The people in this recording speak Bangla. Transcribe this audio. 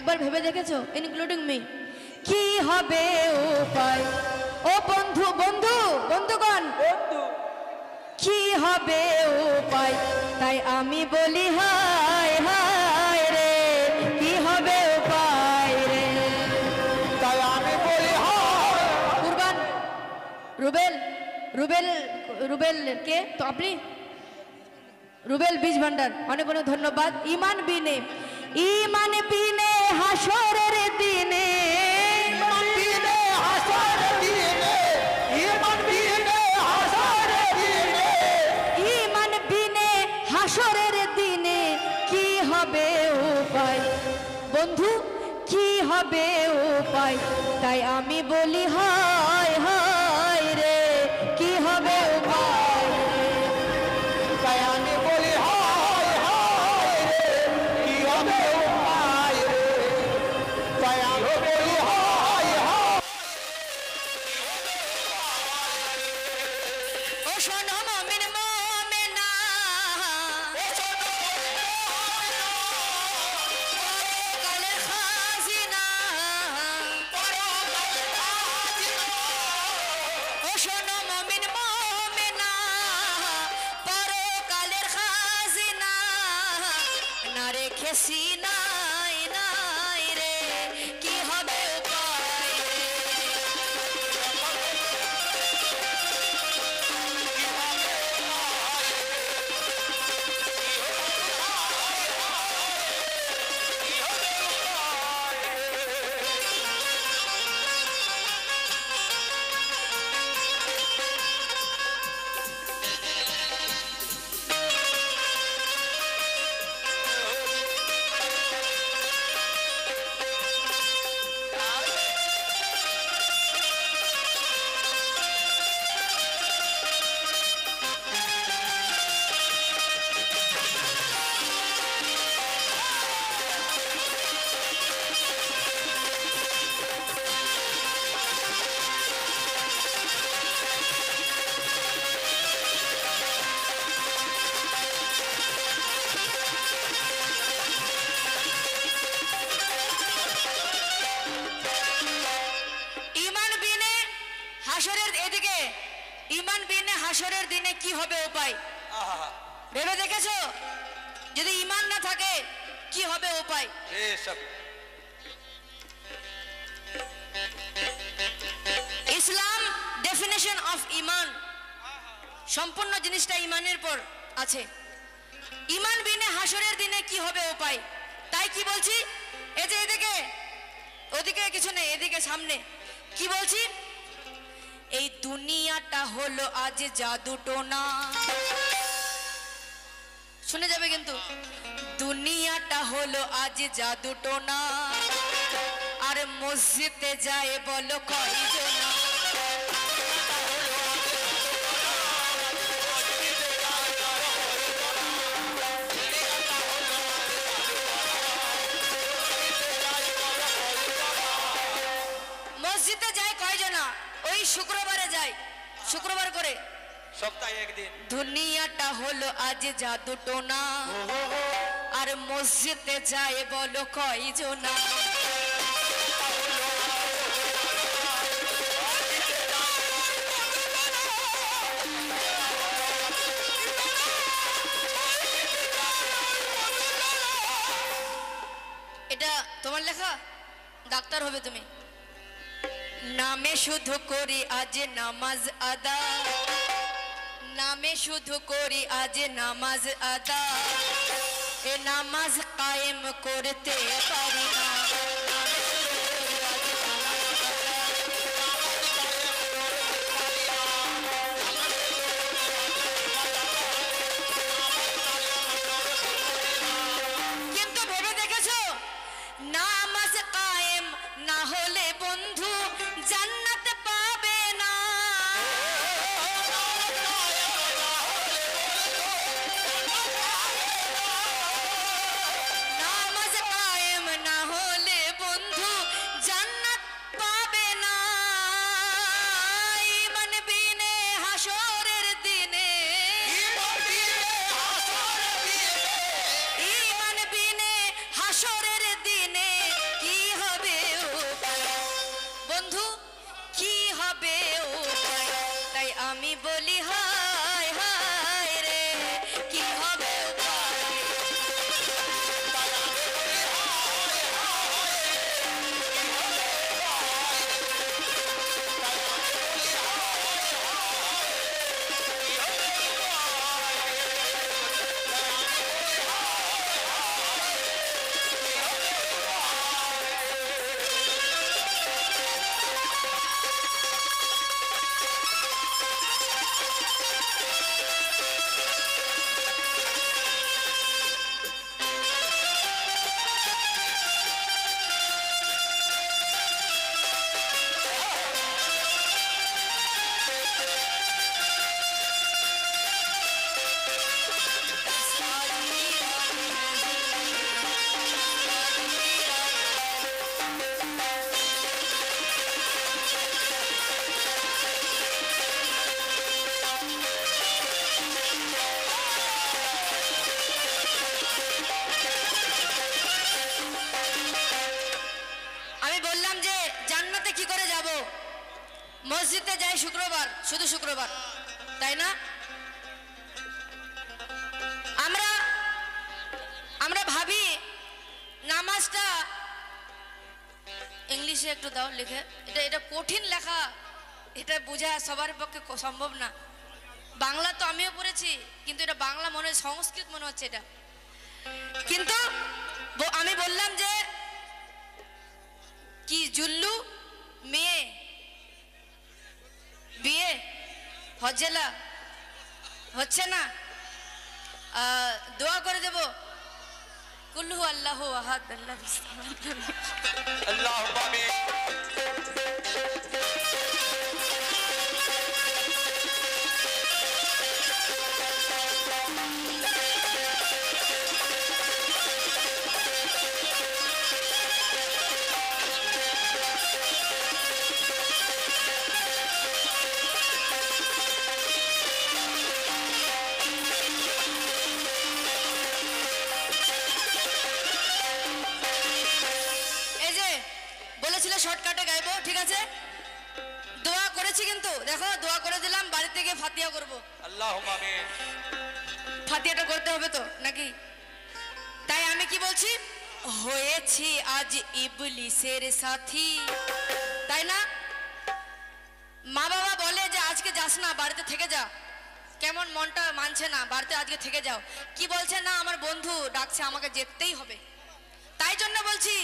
একবার ভেবে দেখেছো, ইনক্লুডিং মি, কি হবে উপায়? ও বন্ধু বন্ধু বন্ধুগণ, কি হবে উপায়? তাই আমি বলি হায় হায় রে, কি হবে উপায় রে? তাই আমি বলি হায়। কুরবান, রুবেল, রুবেল, রুবেল কে তো আপনি? রুবেল বীজ ভান্ডার, অনেক অনেক ধন্যবাদ। ইমান বিনে, ইমান বিনে হাসরের দিনে, ইমান বিনে হাসরের দিনে, ইমান বিনে হাসরের দিনে, ইমান বিনে হাসরের দিনে কি হবে উপায়? বন্ধু কি হবে উপায়? তাই আমি বলি হায় হায় রে, কি হবে উপায় রে? তাই আমি বলি হায় হায় রে, কি হবে উপায় রে? তাই আমি বলি হায় হায়। ও শোনো মুমিন মুমিনা, পরকালের খাজিনা, ও শোনো মুমিন মুমিনা, পরকালের খাজিনা, না রেখেছি নাই নাই রে, কি হবে উপায় রে? ইমান বিনে হাসরের এদিকে, ইমান বিনে হাসরের দিনে কি হবে উপায়? ভেবে দেখেছো? যদি ইমান না থাকে কি হবে উপায়? ইসলাম ডেফিনেশন অফ ইমান, সম্পূর্ণ জিনিসটা ইমানের পর আছে। ইমান বিনে হাসরের দিনে কি হবে উপায়? তাই কি বলছি, এই যে এদিকে, ওদিকে কিছু নেই, এদিকে সামনে কি বলছি? এই দুনিয়াটা হলো আজ জাদুটোনা, শুনে যাবে কিন্তু, দুনিয়াটা হলো আজ জাদুটোনা, আর মসজিদে যায় বলো কয়জনা? মসজিদে যায় কয়জনা? ওই শুক্রবারে যায়, শুক্রবার করে সপ্তাহে একদিন। দুনিয়াটা হলো আজ জাদুটোনা, আর মসজিদে যায় বলো কয়জনা? এটা তোমার লেখা, ডাক্তার হবে তুমি। নামে শুধু করি আজ নামাজ আদা, নামে শুধু করি আজ নামাজ আদা, এ নামাজ কায়েম করতে পারি না। কিন্তু ভেবে দেখেছো, নামাজ কায়েম না হলে বন্ধু জান্নাত পাবে না। নামাজ কায়েম না হলে শুধু শুক্রবার, তাই না? আমরা আমরা ভাবি নামাজটা ইংলিশে একটু দাও লিখে, এটা এটা কঠিন লেখা, এটা বোঝা সবার পক্ষে সম্ভব না। বাংলা তো আমিও পড়েছি, কিন্তু এটা বাংলা মনে হয়, সংস্কৃত মনে হচ্ছে এটা। কিন্তু আমি বললাম যে কি জুল্লু মেয়ে বিয়ে হজেলা হচ্ছে না, দোয়া করে দেব কুল্লু আল্লাহ আহাদ আল্লাহ আল্লাহুম্মা আমিন। বলেছিল শর্টকাটে গাইবো, ঠিক আছে, দোয়া করেছি, কিন্তু দেখো দোয়া করে দিলাম, বাড়ি থেকে ফাতিহা করব। আল্লাহুম্মা আমিন। ফাতিহাটা করতে হবে তো নাকি? তাই আমি কি বলছি, হয়েছি আজ ইবলিসের সাথী, তাই না? মা বাবা বলে যে আজকে যাস না, বাড়িতে থেকে যা, কেমন মনটা মানছে না, বাড়িতে আজকে থেকে যাও। কি বলছে, না আমার বন্ধু ডাকছে, আমাকে যেতেই হবে। তাই জন্য বলছি